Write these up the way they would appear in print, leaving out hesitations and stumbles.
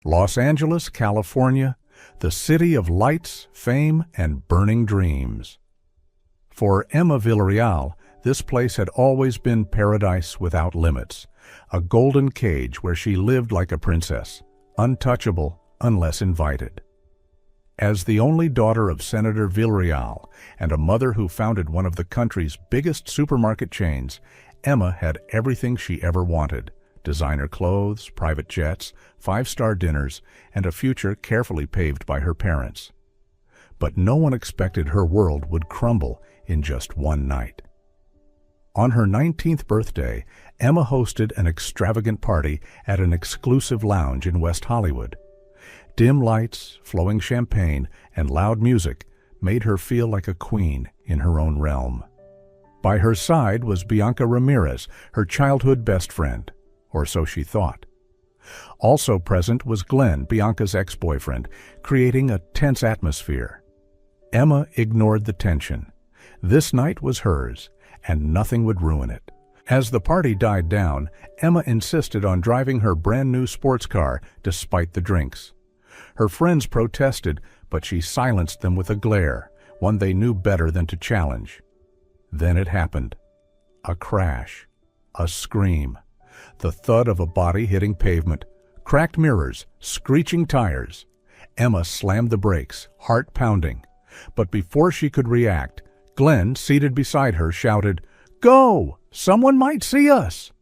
Los Angeles, California, the city of lights, fame, and burning dreams. For Emma Villarreal, this place had always been paradise without limits, a golden cage where she lived like a princess, untouchable unless invited. As the only daughter of Senator Villarreal and a mother who founded one of the country's biggest supermarket chains, Emma had everything she ever wanted: designer clothes, private jets, five-star dinners, and a future carefully paved by her parents. But no one expected her world would crumble in just one night. On her 19th birthday, Emma hosted an extravagant party at an exclusive lounge in West Hollywood. Dim lights, flowing champagne, and loud music made her feel like a queen in her own realm. By her side was Bianca Ramirez, her childhood best friend, or so she thought. Also present was Glenn, Bianca's ex-boyfriend, creating a tense atmosphere. Emma ignored the tension. This night was hers, and nothing would ruin it. As the party died down, Emma insisted on driving her brand-new sports car despite the drinks. Her friends protested, but she silenced them with a glare, one they knew better than to challenge. Then it happened. A crash. A scream. The thud of a body hitting pavement. Cracked mirrors. Screeching tires. Emma slammed the brakes, heart pounding. But before she could react, Glenn, seated beside her, shouted, "Go! Someone might see us!"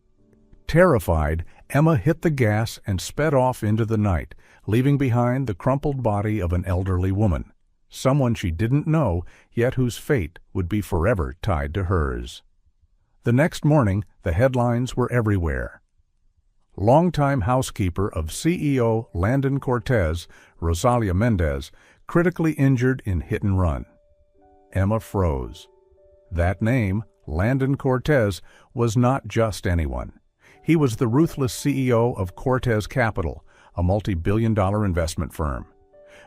Terrified, Emma hit the gas and sped off into the night, leaving behind the crumpled body of an elderly woman, someone she didn't know, yet whose fate would be forever tied to hers. The next morning, the headlines were everywhere. Longtime housekeeper of CEO Landon Cortez, Rosalia Mendez, critically injured in hit and run. Emma froze. That name, Landon Cortez, was not just anyone. He was the ruthless CEO of Cortez Capital, a multi-billion-dollar investment firm.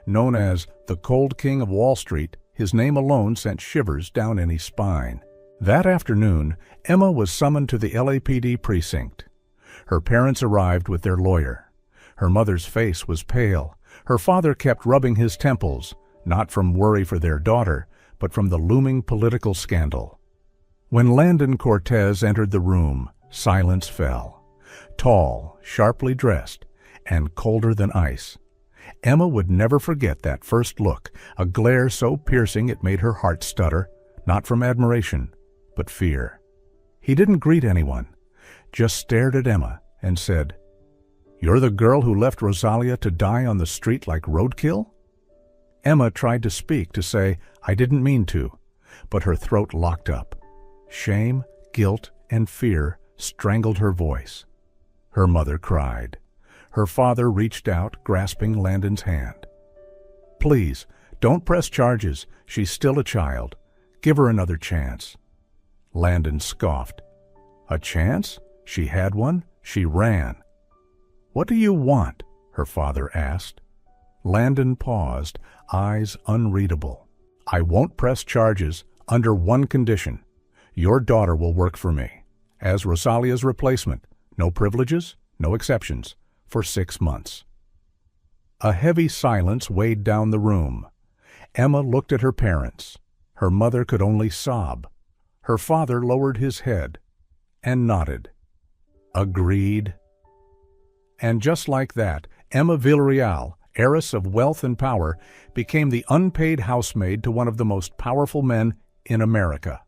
Known as the Cold King of Wall Street, his name alone sent shivers down any spine. That afternoon, Emma was summoned to the LAPD precinct. Her parents arrived with their lawyer. Her mother's face was pale. Her father kept rubbing his temples, not from worry for their daughter, but from the looming political scandal. When Landon Cortez entered the room, silence fell. Tall, sharply dressed, and colder than ice. Emma would never forget that first look, a glare so piercing it made her heart stutter, not from admiration, but fear. He didn't greet anyone, just stared at Emma and said, "You're the girl who left Rosalia to die on the street like roadkill?" Emma tried to speak, to say, "I didn't mean to," but her throat locked up. Shame, guilt, and fear strangled her voice. Her mother cried. Her father reached out, grasping Landon's hand. "Please, don't press charges. She's still a child. Give her another chance." Landon scoffed. A chance? She had one. She ran. "What do you want?" her father asked. Landon paused, eyes unreadable. "I won't press charges under one condition. Your daughter will work for me, as Rosalia's replacement. No privileges, no exceptions, for 6 months." A heavy silence weighed down the room. Emma looked at her parents. Her mother could only sob. Her father lowered his head and nodded. Agreed. And just like that, Emma Villarreal, heiress of wealth and power, became the unpaid housemaid to one of the most powerful men in America.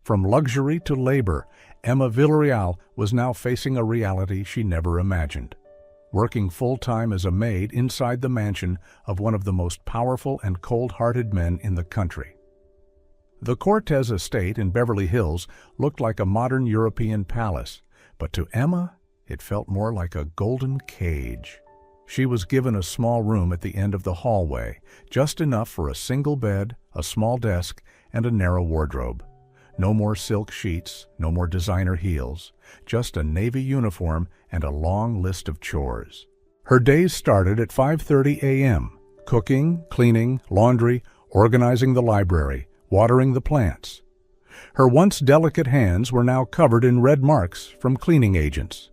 From luxury to labor, Emma Villarreal was now facing a reality she never imagined, working full-time as a maid inside the mansion of one of the most powerful and cold-hearted men in the country. The Cortez estate in Beverly Hills looked like a modern European palace, but to Emma, it felt more like a golden cage. She was given a small room at the end of the hallway, just enough for a single bed, a small desk, and a narrow wardrobe. No more silk sheets, no more designer heels, just a navy uniform and a long list of chores. Her days started at 5:30 a.m., cooking, cleaning, laundry, organizing the library, watering the plants. Her once delicate hands were now covered in red marks from cleaning agents.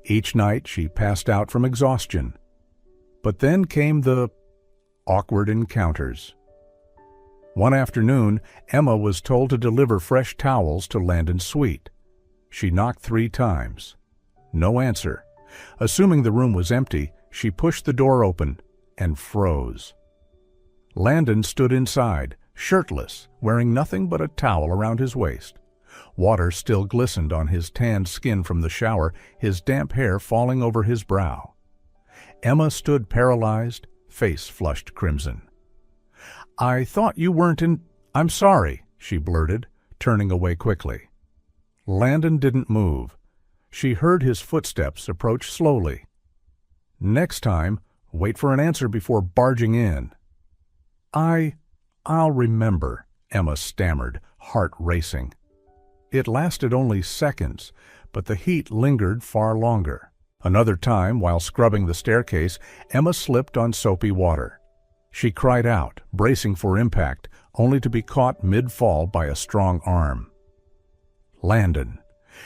Each night she passed out from exhaustion, But then came the awkward encounters. One afternoon, Emma was told to deliver fresh towels to Landon's suite. She knocked 3 times. No answer. Assuming the room was empty, she pushed the door open and froze. Landon stood inside, shirtless, wearing nothing but a towel around his waist. Water still glistened on his tanned skin from the shower, his damp hair falling over his brow. Emma stood paralyzed, face flushed crimson. "I thought you weren't in—" "I'm sorry," she blurted, turning away quickly. Landon didn't move. She heard his footsteps approach slowly. "Next time, wait for an answer before barging in." I'll remember," Emma stammered, heart racing. It lasted only seconds, but the heat lingered far longer. Another time, while scrubbing the staircase, Emma slipped on soapy water. She cried out, bracing for impact, only to be caught mid-fall by a strong arm. Landon.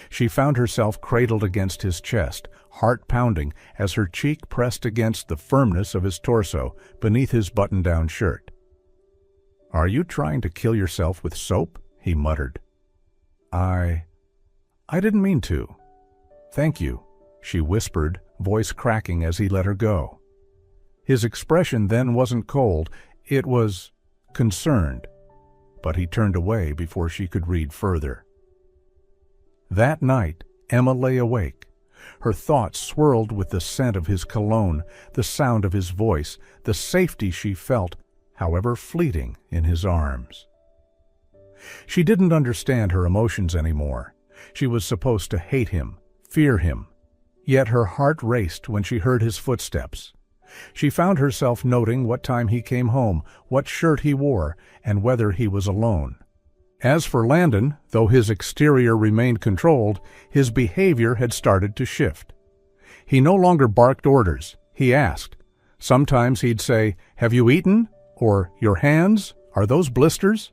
She found herself cradled against his chest, heart pounding as her cheek pressed against the firmness of his torso beneath his button-down shirt. "Are you trying to kill yourself with soap?" he muttered. I didn't mean to." "Thank you," she whispered, voice cracking as he let her go. His expression then wasn't cold, it was concerned, but he turned away before she could read further. That night, Emma lay awake. Her thoughts swirled with the scent of his cologne, the sound of his voice, the safety she felt, however fleeting, in his arms. She didn't understand her emotions anymore. She was supposed to hate him, fear him. Yet her heart raced when she heard his footsteps. She found herself noting what time he came home, what shirt he wore, and whether he was alone. As for Landon, though his exterior remained controlled, his behavior had started to shift. He no longer barked orders, he asked. Sometimes he'd say, "Have you eaten?" or "Your hands? Are those blisters?"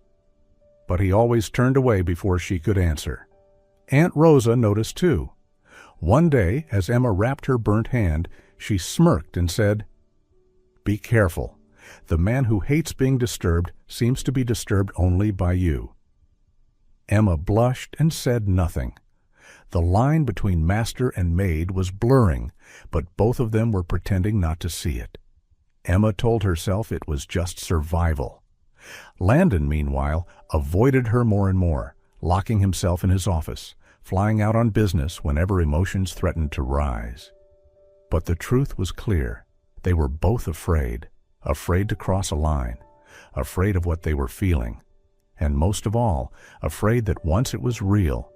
But he always turned away before she could answer. Aunt Rosa noticed too. One day, as Emma wrapped her burnt hand, she smirked and said, "Be careful. The man who hates being disturbed seems to be disturbed only by you." Emma blushed and said nothing. The line between master and maid was blurring, but both of them were pretending not to see it. Emma told herself it was just survival. Landon, meanwhile, avoided her more and more, locking himself in his office, flying out on business whenever emotions threatened to rise. But the truth was clear. They were both afraid to cross a line, afraid of what they were feeling, and most of all, afraid that once it was real,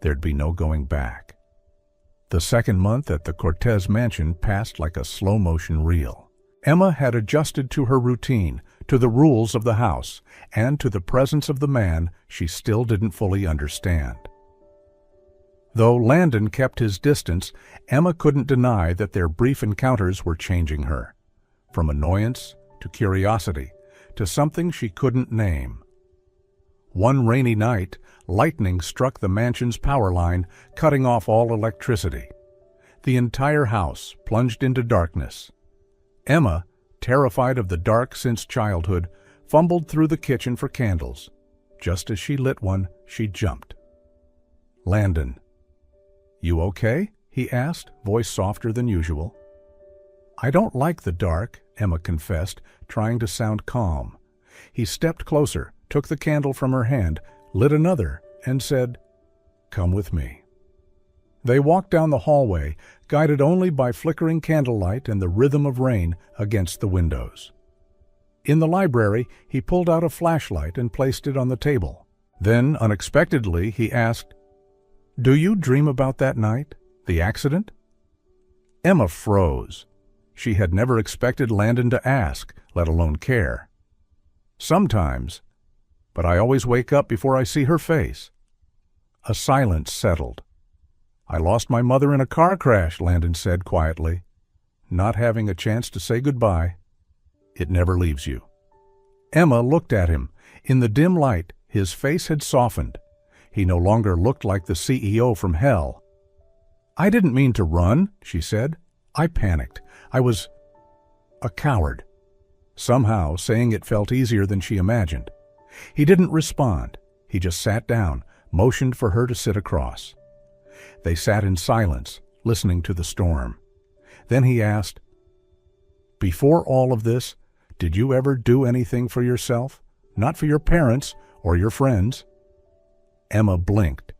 there'd be no going back. The second month at the Cortez mansion passed like a slow-motion reel. Emma had adjusted to her routine, to the rules of the house, and to the presence of the man she still didn't fully understand. Though Landon kept his distance, Emma couldn't deny that their brief encounters were changing her, from annoyance to curiosity, to something she couldn't name. One rainy night, lightning struck the mansion's power line, cutting off all electricity. The entire house plunged into darkness. Emma, terrified of the dark since childhood, fumbled through the kitchen for candles. Just as she lit one, she jumped. "Landon." "You okay?" he asked, voice softer than usual. "I don't like the dark," Emma confessed, trying to sound calm. He stepped closer, took the candle from her hand, lit another, and said, "Come with me." They walked down the hallway, guided only by flickering candlelight and the rhythm of rain against the windows. In the library, he pulled out a flashlight and placed it on the table. Then, unexpectedly, he asked, "Do you dream about that night, the accident?" Emma froze. She had never expected Landon to ask, let alone care. "Sometimes, but I always wake up before I see her face." A silence settled. "I lost my mother in a car crash," Landon said quietly, not having a chance to say goodbye. It never leaves you. Emma looked at him. In the dim light, his face had softened. He no longer looked like the CEO from hell. "I didn't mean to run," she said. "I panicked. I was—" A coward. Somehow, saying it felt easier than she imagined. He didn't respond. He just sat down, motioned for her to sit across. They sat in silence, listening to the storm. Then he asked, "Before all of this, did you ever do anything for yourself? Not for your parents or your friends?" Emma blinked.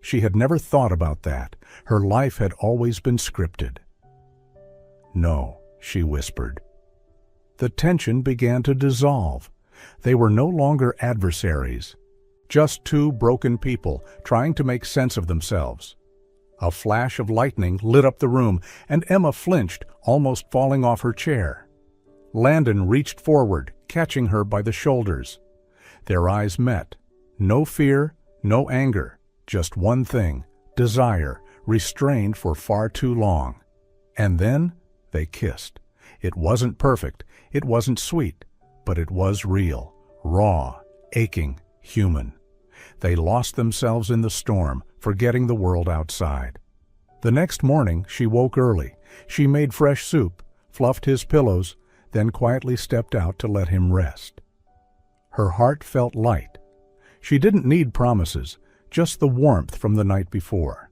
She had never thought about that. Her life had always been scripted. "No," she whispered. The tension began to dissolve. They were no longer adversaries, just two broken people trying to make sense of themselves. A flash of lightning lit up the room, and Emma flinched, almost falling off her chair. Landon reached forward, catching her by the shoulders. Their eyes met. No fear, no anger, just one thing, desire, restrained for far too long. And then they kissed. It wasn't perfect, it wasn't sweet, but it was real, raw, aching, human. They lost themselves in the storm, forgetting the world outside. The next morning, she woke early. She made fresh soup, fluffed his pillows, then quietly stepped out to let him rest. Her heart felt light. She didn't need promises, just the warmth from the night before.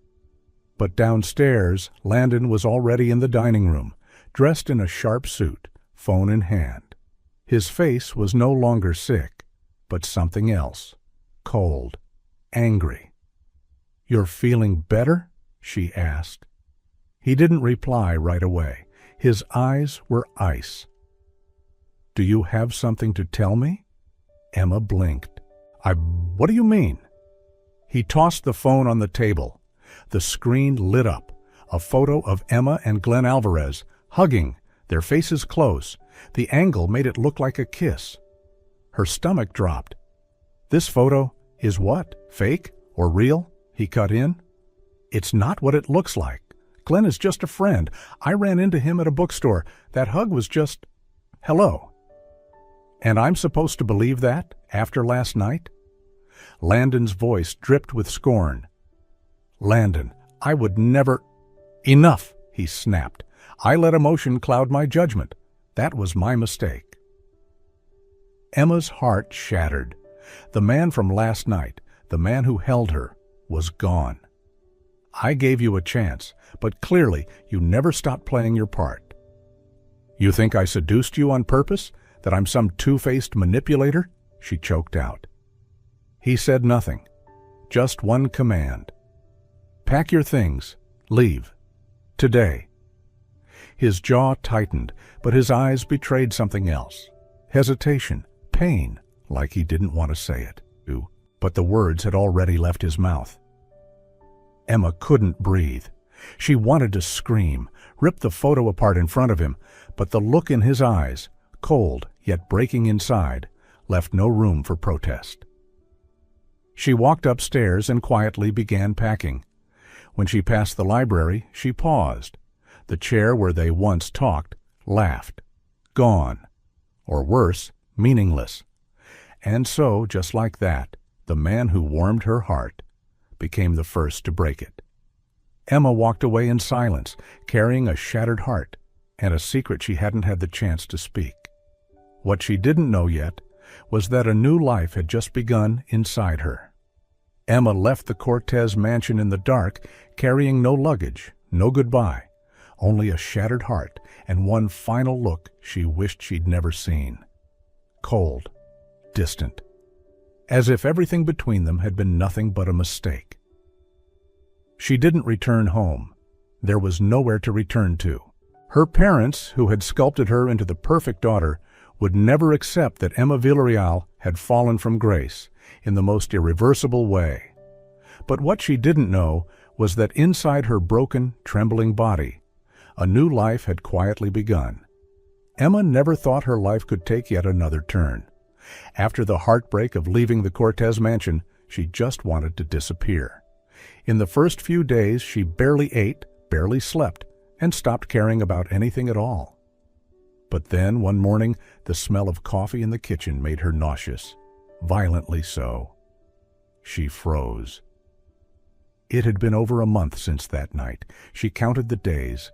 But downstairs, Landon was already in the dining room, dressed in a sharp suit, phone in hand. His face was no longer sick, but something else, cold, angry. "You're feeling better?" she asked. He didn't reply right away. His eyes were ice. "Do you have something to tell me?" Emma blinked. What do you mean?" He tossed the phone on the table. The screen lit up. A photo of Emma and Glenn Alvarez, hugging, their faces close. The angle made it look like a kiss. Her stomach dropped. "This photo is what? Fake or real?" he cut in. "It's not what it looks like. Glenn is just a friend. I ran into him at a bookstore. That hug was just, hello." "And I'm supposed to believe that after last night?" Landon's voice dripped with scorn. "Landon, I would never—" "Enough," he snapped. "I let emotion cloud my judgment. That was my mistake." Emma's heart shattered. The man from last night, the man who held her, was gone. "I gave you a chance, but clearly you never stopped playing your part." "You think I seduced you on purpose? That I'm some two-faced manipulator?" she choked out. He said nothing, just one command. "Pack your things. Leave. Today." His jaw tightened, but his eyes betrayed something else. Hesitation, pain, like he didn't want to say it. But the words had already left his mouth. Emma couldn't breathe. She wanted to scream, rip the photo apart in front of him, but the look in his eyes, cold yet breaking inside, left no room for protest. She walked upstairs and quietly began packing. When she passed the library, she paused. The chair where they once talked laughed. Gone. Or worse, meaningless. And so, just like that, the man who warmed her heart became the first to break it. Emma walked away in silence, carrying a shattered heart and a secret she hadn't had the chance to speak. What she didn't know yet was that a new life had just begun inside her. Emma left the Cortez mansion in the dark, carrying no luggage, no goodbye, only a shattered heart and one final look she wished she'd never seen. Cold, distant, as if everything between them had been nothing but a mistake. She didn't return home. There was nowhere to return to. Her parents, who had sculpted her into the perfect daughter, would never accept that Emma Villarreal had fallen from grace in the most irreversible way. But what she didn't know was that inside her broken, trembling body, a new life had quietly begun. Emma never thought her life could take yet another turn. After the heartbreak of leaving the Cortez mansion, she just wanted to disappear. In the first few days, she barely ate, barely slept, and stopped caring about anything at all. But then, one morning, the smell of coffee in the kitchen made her nauseous, violently so. She froze. It had been over a month since that night. She counted the days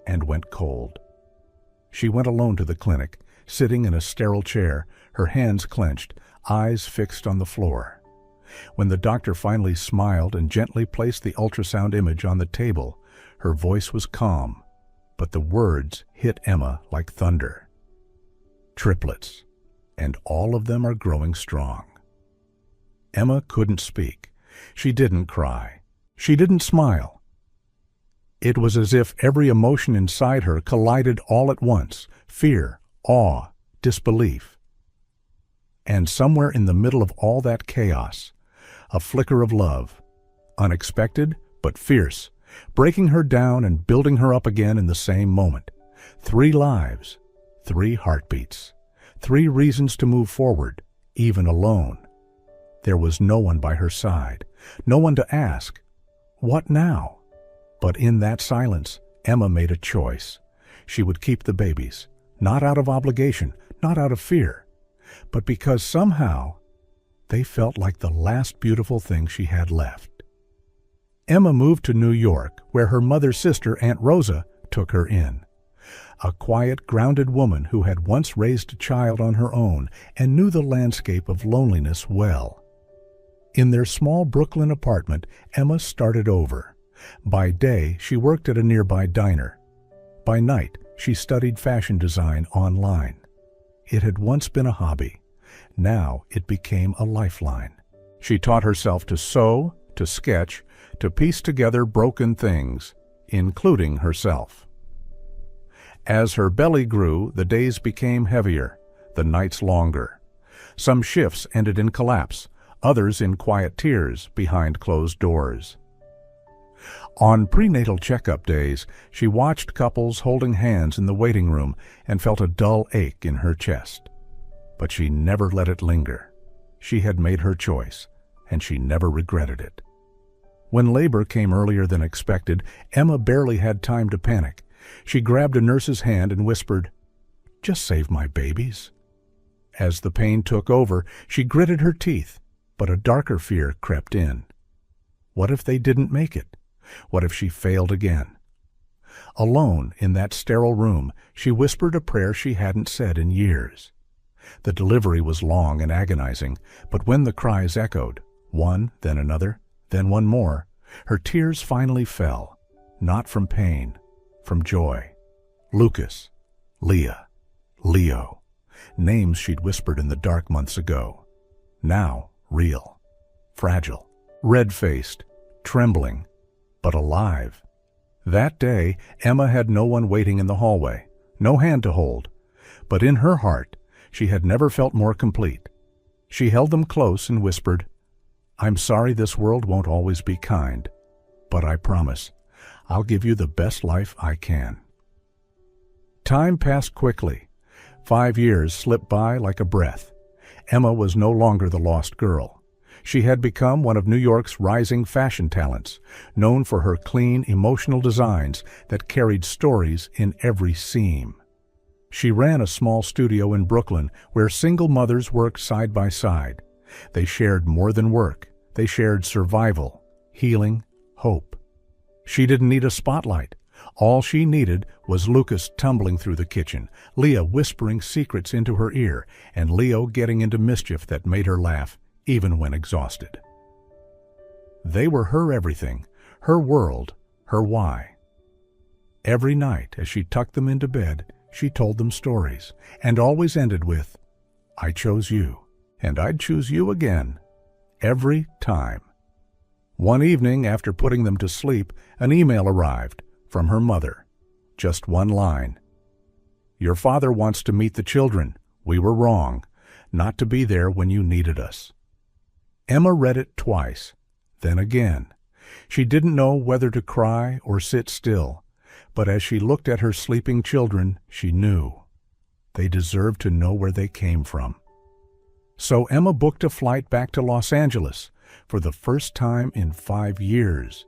and went cold. She went alone to the clinic, sitting in a sterile chair, her hands clenched, eyes fixed on the floor. When the doctor finally smiled and gently placed the ultrasound image on the table, her voice was calm, but the words hit Emma like thunder. Triplets, and all of them are growing strong. Emma couldn't speak. She didn't cry. She didn't smile. It was as if every emotion inside her collided all at once: fear, awe, disbelief. And somewhere in the middle of all that chaos, a flicker of love, unexpected but fierce, breaking her down and building her up again in the same moment. 3 lives, 3 heartbeats, 3 reasons to move forward, even alone. There was no one by her side, no one to ask, "What now?" But in that silence, Emma made a choice. She would keep the babies, not out of obligation, not out of fear, but because somehow they felt like the last beautiful thing she had left. Emma moved to New York, where her mother's sister, Aunt Rosa, took her in. A quiet, grounded woman who had once raised a child on her own and knew the landscape of loneliness well. In their small Brooklyn apartment, Emma started over. By day, she worked at a nearby diner. By night, she studied fashion design online. It had once been a hobby. Now it became a lifeline. She taught herself to sew, to sketch, to piece together broken things, including herself. As her belly grew, the days became heavier, the nights longer. Some shifts ended in collapse, others in quiet tears behind closed doors. On prenatal checkup days, she watched couples holding hands in the waiting room and felt a dull ache in her chest. But she never let it linger. She had made her choice, and she never regretted it. When labor came earlier than expected, Emma barely had time to panic. She grabbed a nurse's hand and whispered, "Just save my babies." As the pain took over, she gritted her teeth, but a darker fear crept in. What if they didn't make it? What if she failed again? Alone in that sterile room, she whispered a prayer she hadn't said in years. The delivery was long and agonizing, but when the cries echoed, one, then another, then one more, her tears finally fell, not from pain, from joy. Lucas, Leah, Leo, names she'd whispered in the dark months ago. Now real, fragile, red-faced, trembling, but alive. That day, Emma had no one waiting in the hallway, no hand to hold, but in her heart, she had never felt more complete. She held them close and whispered, "I'm sorry this world won't always be kind, but I promise I'll give you the best life I can." Time passed quickly. 5 years slipped by like a breath. Emma was no longer the lost girl. She had become one of New York's rising fashion talents, known for her clean, emotional designs that carried stories in every seam. She ran a small studio in Brooklyn where single mothers worked side by side. They shared more than work. They shared survival, healing, hope. She didn't need a spotlight. All she needed was Lucas tumbling through the kitchen, Leah whispering secrets into her ear, and Leo getting into mischief that made her laugh, even when exhausted. They were her everything, her world, her why. Every night, as she tucked them into bed, she told them stories, and always ended with, "I chose you, and I'd choose you again." Every time. One evening, after putting them to sleep, an email arrived from her mother. Just one line. "Your father wants to meet the children. We were wrong, not to be there when you needed us." Emma read it twice, then again. She didn't know whether to cry or sit still, but as she looked at her sleeping children, she knew. They deserved to know where they came from. So Emma booked a flight back to Los Angeles for the first time in 5 years.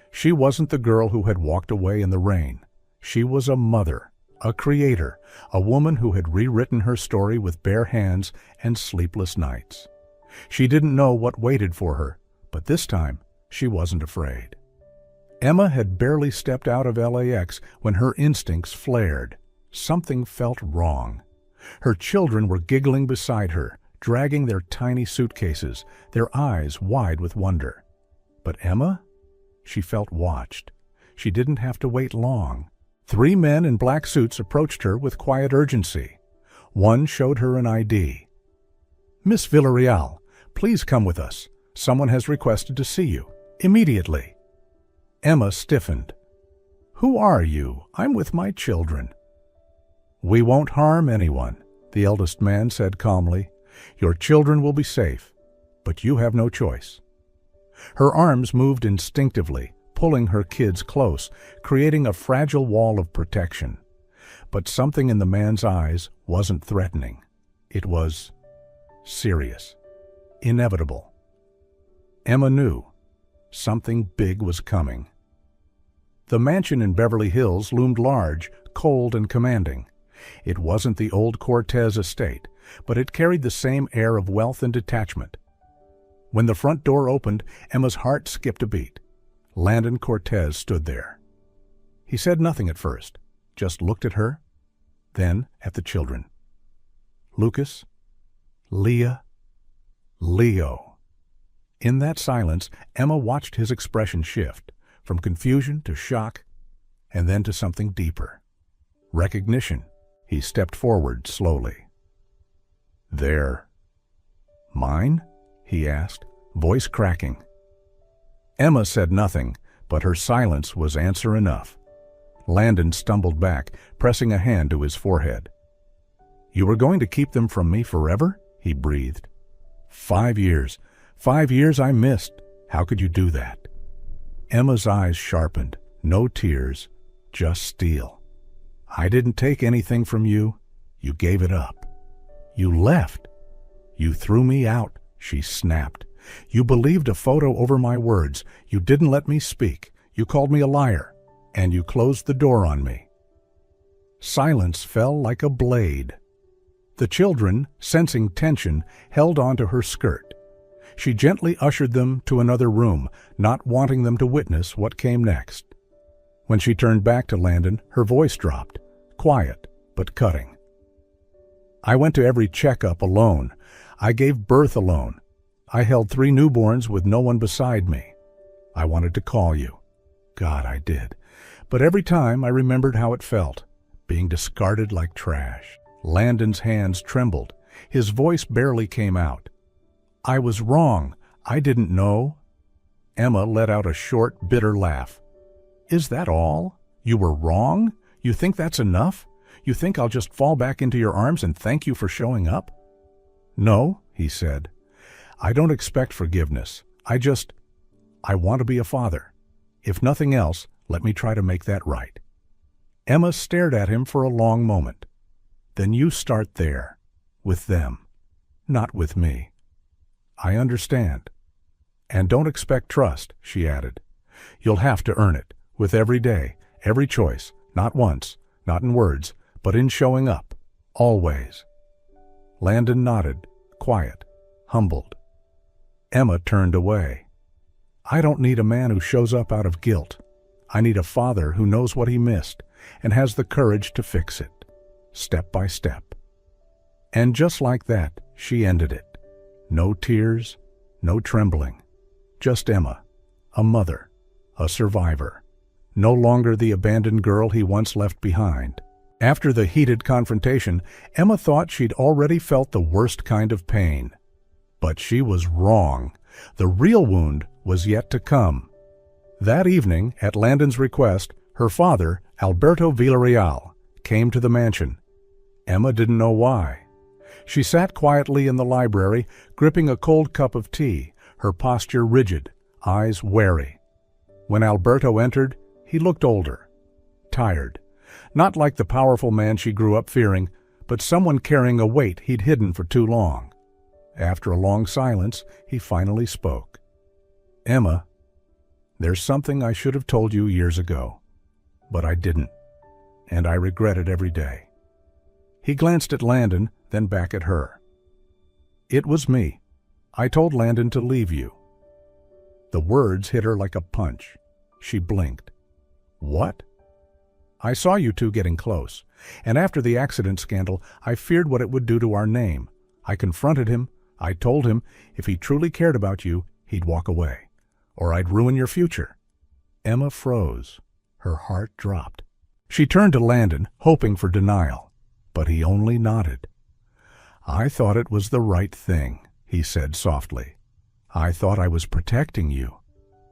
She wasn't the girl who had walked away in the rain. She was a mother, a creator, a woman who had rewritten her story with bare hands and sleepless nights. She didn't know what waited for her, but this time she wasn't afraid. Emma had barely stepped out of LAX when her instincts flared. Something felt wrong. Her children were giggling beside her, dragging their tiny suitcases, their eyes wide with wonder. But Emma? She felt watched. She didn't have to wait long. 3 men in black suits approached her with quiet urgency. One showed her an ID. "Miss Villarreal, please come with us. Someone has requested to see you. Immediately." Emma stiffened. "Who are you? I'm with my children." "We won't harm anyone," the eldest man said calmly. "Your children will be safe, but you have no choice." Her arms moved instinctively, pulling her kids close, creating a fragile wall of protection. But something in the man's eyes wasn't threatening. It was serious, inevitable. Emma knew something big was coming. The mansion in Beverly Hills loomed large, cold, and commanding. It wasn't the old Cortez estate, but it carried the same air of wealth and detachment. When the front door opened, Emma's heart skipped a beat. Landon Cortez stood there. He said nothing at first, just looked at her, then at the children. Lucas, Leah, Leo. In that silence, Emma watched his expression shift, from confusion to shock, and then to something deeper. Recognition. He stepped forward slowly. "They're mine?" he asked, voice cracking. Emma said nothing, but her silence was answer enough. Landon stumbled back, pressing a hand to his forehead. "You were going to keep them from me forever?" he breathed. 5 years. 5 years I missed. How could you do that?" Emma's eyes sharpened. No tears, just steel. "I didn't take anything from you. You gave it up. You left. You threw me out," she snapped. "You believed a photo over my words. You didn't let me speak. You called me a liar. And you closed the door on me." Silence fell like a blade. The children, sensing tension, held onto her skirt. She gently ushered them to another room, not wanting them to witness what came next. When she turned back to Landon, her voice dropped, quiet but cutting. "I went to every checkup alone. I gave birth alone. I held 3 newborns with no one beside me. I wanted to call you. God, I did. But every time I remembered how it felt, being discarded like trash." Landon's hands trembled. His voice barely came out. "I was wrong. I didn't know." Emma let out a short, bitter laugh. "Is that all? You were wrong? You think that's enough? You think I'll just fall back into your arms and thank you for showing up?" "No," he said. "I don't expect forgiveness. I want to be a father. If nothing else, let me try to make that right." Emma stared at him for a long moment. "Then you start there, with them, not with me." "I understand. And don't expect trust," she added. "You'll have to earn it, with every day, every choice, not once, not in words, but in showing up, always." Landon nodded, quiet, humbled. Emma turned away. "I don't need a man who shows up out of guilt. I need a father who knows what he missed and has the courage to fix it, step by step." And just like that, she ended it. No tears, no trembling. Just Emma, a mother, a survivor, no longer the abandoned girl he once left behind. After the heated confrontation, Emma thought she'd already felt the worst kind of pain. But she was wrong. The real wound was yet to come. That evening, at Landon's request, her father, Alberto Villarreal, came to the mansion. Emma didn't know why. She sat quietly in the library, gripping a cold cup of tea, her posture rigid, eyes wary. When Alberto entered, he looked older, tired. Not like the powerful man she grew up fearing, but someone carrying a weight he'd hidden for too long. After a long silence, he finally spoke. "Emma, there's something I should have told you years ago, but I didn't, and I regret it every day." He glanced at Landon, then back at her. "It was me. I told Landon to leave you." The words hit her like a punch. She blinked. "What?" I saw you two getting close, and after the accident scandal, I feared what it would do to our name. I confronted him. I told him if he truly cared about you, he'd walk away, or I'd ruin your future." Emma froze. Her heart dropped. She turned to Landon, hoping for denial, but he only nodded. "I thought it was the right thing," he said softly. "I thought I was protecting you,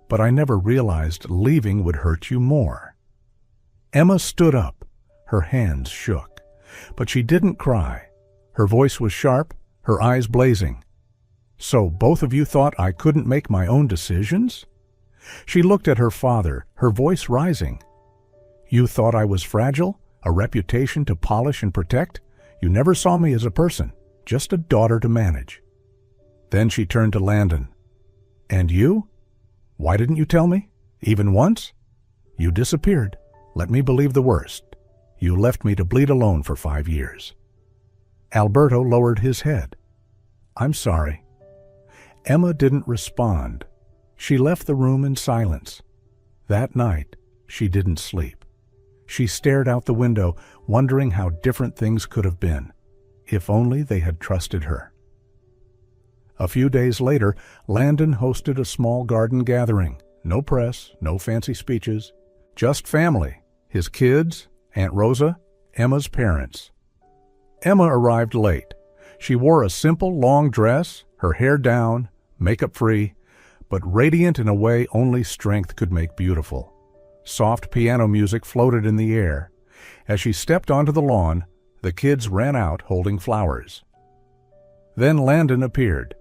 but I never realized leaving would hurt you more." Emma stood up. Her hands shook, but she didn't cry. Her voice was sharp, her eyes blazing. "So both of you thought I couldn't make my own decisions?" She looked at her father, her voice rising. "You thought I was fragile, a reputation to polish and protect? You never saw me as a person, just a daughter to manage." Then she turned to Landon. "And you? Why didn't you tell me? Even once? You disappeared. Let me believe the worst. You left me to bleed alone for 5 years." Alberto lowered his head. "I'm sorry." Emma didn't respond. She left the room in silence. That night, she didn't sleep. She stared out the window, wondering how different things could have been, if only they had trusted her. A few days later, Landon hosted a small garden gathering. No press, no fancy speeches, just family, his kids, Aunt Rosa, Emma's parents. Emma arrived late. She wore a simple long dress, her hair down, makeup free, but radiant in a way only strength could make beautiful. Soft piano music floated in the air. As she stepped onto the lawn, the kids ran out holding flowers. Then Landon appeared.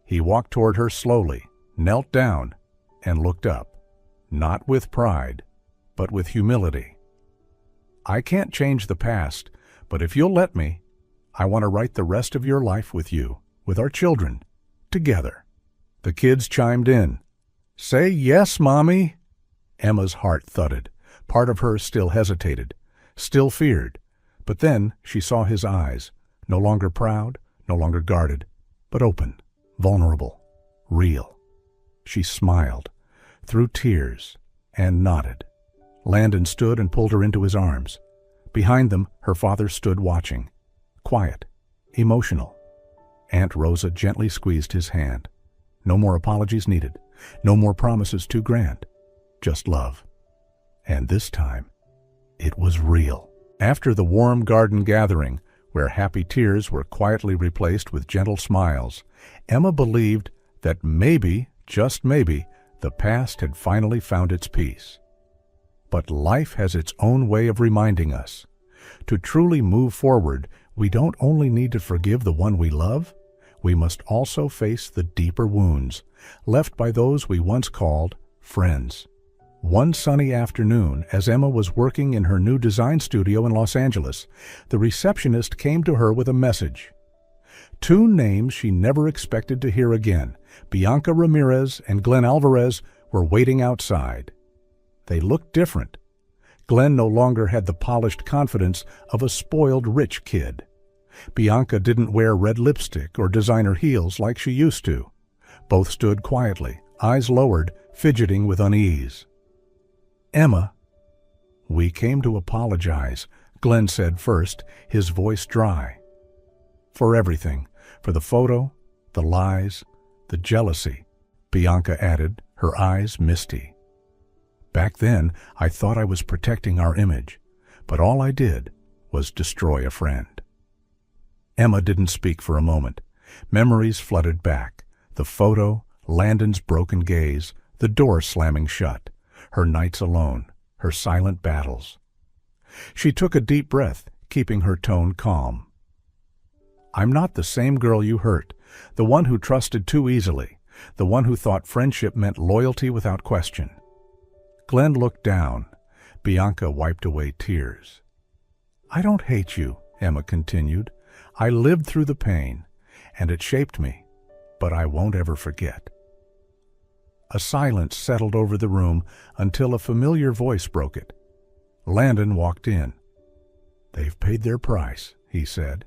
He walked toward her slowly, knelt down, and looked up, not with pride, but with humility. "I can't change the past, but if you'll let me, I want to write the rest of your life with you, with our children, together." The kids chimed in. "Say yes, Mommy." Emma's heart thudded. Part of her still hesitated, still feared. But then she saw his eyes, no longer proud, no longer guarded, but open, vulnerable, real. She smiled, through tears, and nodded. Landon stood and pulled her into his arms. Behind them, her father stood watching, quiet, emotional. Aunt Rosa gently squeezed his hand. No more apologies needed, no more promises too grand, just love. And this time, it was real. After the warm garden gathering, where happy tears were quietly replaced with gentle smiles, Emma believed that maybe, just maybe, the past had finally found its peace. But life has its own way of reminding us. To truly move forward, we don't only need to forgive the one we love, we must also face the deeper wounds left by those we once called friends. One sunny afternoon, as Emma was working in her new design studio in Los Angeles, the receptionist came to her with a message. 2 names she never expected to hear again, Bianca Ramirez and Glenn Alvarez, were waiting outside. They looked different. Glenn no longer had the polished confidence of a spoiled rich kid. Bianca didn't wear red lipstick or designer heels like she used to. Both stood quietly, eyes lowered, fidgeting with unease. "Emma." "We came to apologize," Glenn said first, his voice dry. "For everything, for the photo, the lies, the jealousy," Bianca added, her eyes misty. "Back then, I thought I was protecting our image, but all I did was destroy a friend." Emma didn't speak for a moment. Memories flooded back. The photo, Landon's broken gaze, the door slamming shut, her nights alone, her silent battles. She took a deep breath, keeping her tone calm. "I'm not the same girl you hurt, the one who trusted too easily, the one who thought friendship meant loyalty without question." Glenn looked down. Bianca wiped away tears. "I don't hate you," Emma continued. "I lived through the pain, and it shaped me, but I won't ever forget." A silence settled over the room until a familiar voice broke it. Landon walked in. "They've paid their price," he said.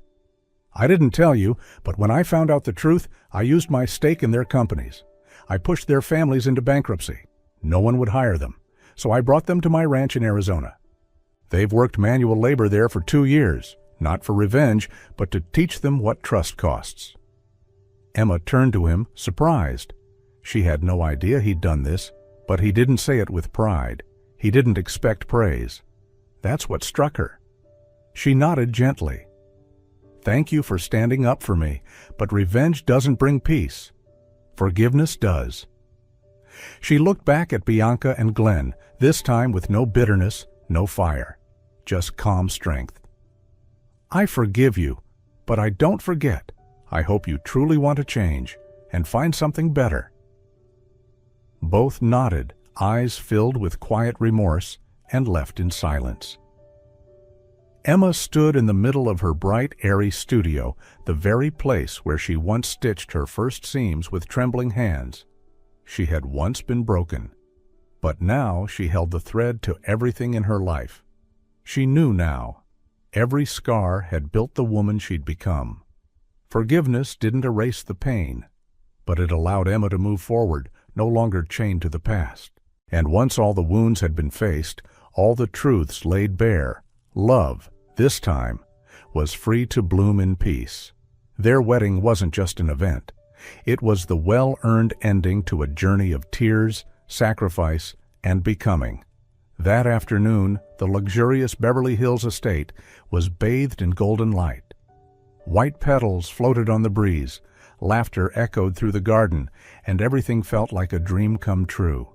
"I didn't tell you, but when I found out the truth, I used my stake in their companies. I pushed their families into bankruptcy. No one would hire them, so I brought them to my ranch in Arizona. They've worked manual labor there for 2 years, not for revenge, but to teach them what trust costs. Emma turned to him, surprised. She had no idea he'd done this, but he didn't say it with pride. He didn't expect praise. That's what struck her. She nodded gently. Thank you for standing up for me, but revenge doesn't bring peace. Forgiveness does. She looked back at Bianca and Glenn, this time with no bitterness, no fire, just calm strength. I forgive you, but I don't forget. I hope you truly want to change and find something better. Both nodded, eyes filled with quiet remorse, and left in silence. Emma stood in the middle of her bright, airy studio, the very place where she once stitched her first seams with trembling hands. She had once been broken, but now she held the thread to everything in her life. She knew now. Every scar had built the woman she'd become. Forgiveness didn't erase the pain, but it allowed Emma to move forward, no longer chained to the past. And once all the wounds had been faced, all the truths laid bare, love, this time, was free to bloom in peace. Their wedding wasn't just an event. It was the well-earned ending to a journey of tears, sacrifice, and becoming. That afternoon, the luxurious Beverly Hills estate was bathed in golden light. White petals floated on the breeze, laughter echoed through the garden, and everything felt like a dream come true.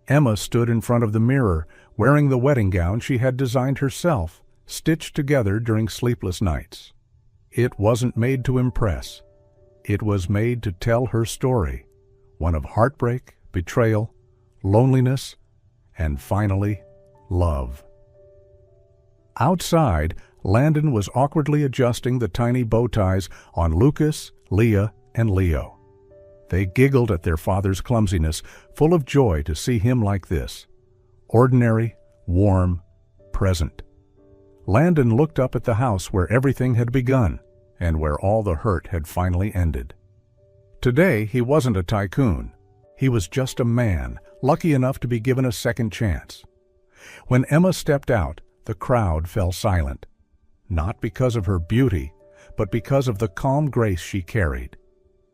Emma stood in front of the mirror, wearing the wedding gown she had designed herself, stitched together during sleepless nights. It wasn't made to impress. It was made to tell her story, one of heartbreak, betrayal, loneliness, and finally, love. Outside, Landon was awkwardly adjusting the tiny bow ties on Lucas, Leah, and Leo. They giggled at their father's clumsiness, full of joy to see him like this. Ordinary, warm, present. Landon looked up at the house where everything had begun, and where all the hurt had finally ended. Today, he wasn't a tycoon. He was just a man, lucky enough to be given a second chance. When Emma stepped out, the crowd fell silent. Not because of her beauty, but because of the calm grace she carried.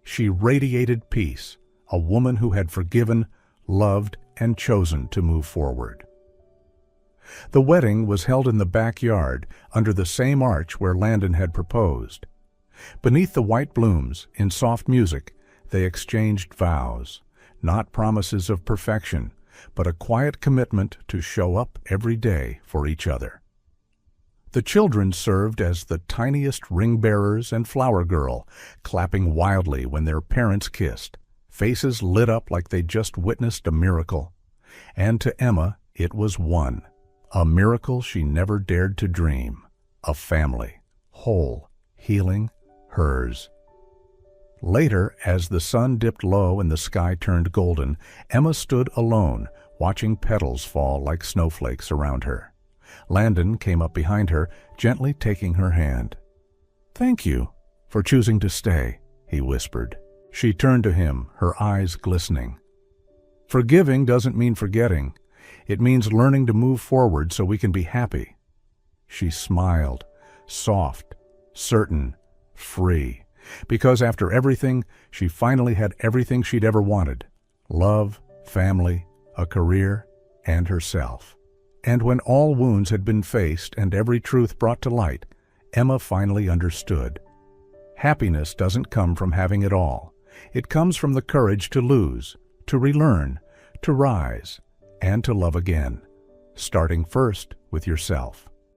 She radiated peace, a woman who had forgiven, loved, and chosen to move forward. The wedding was held in the backyard, under the same arch where Landon had proposed. Beneath the white blooms, in soft music, they exchanged vows, not promises of perfection, but a quiet commitment to show up every day for each other. The children served as the tiniest ring-bearers and flower girl, clapping wildly when their parents kissed, faces lit up like they'd just witnessed a miracle. And to Emma, it was one, a miracle she never dared to dream, a family, whole, healing, hers. Later, as the sun dipped low and the sky turned golden, Emma stood alone, watching petals fall like snowflakes around her. Landon came up behind her, gently taking her hand. "Thank you for choosing to stay," he whispered. She turned to him, her eyes glistening. "Forgiving doesn't mean forgetting. It means learning to move forward so we can be happy." She smiled, soft, certain, free, because after everything, she finally had everything she'd ever wanted: love, family, a career, and herself. And when all wounds had been faced and every truth brought to light, Emma finally understood. Happiness doesn't come from having it all. It comes from the courage to lose, to relearn, to rise, and to love again, starting first with yourself.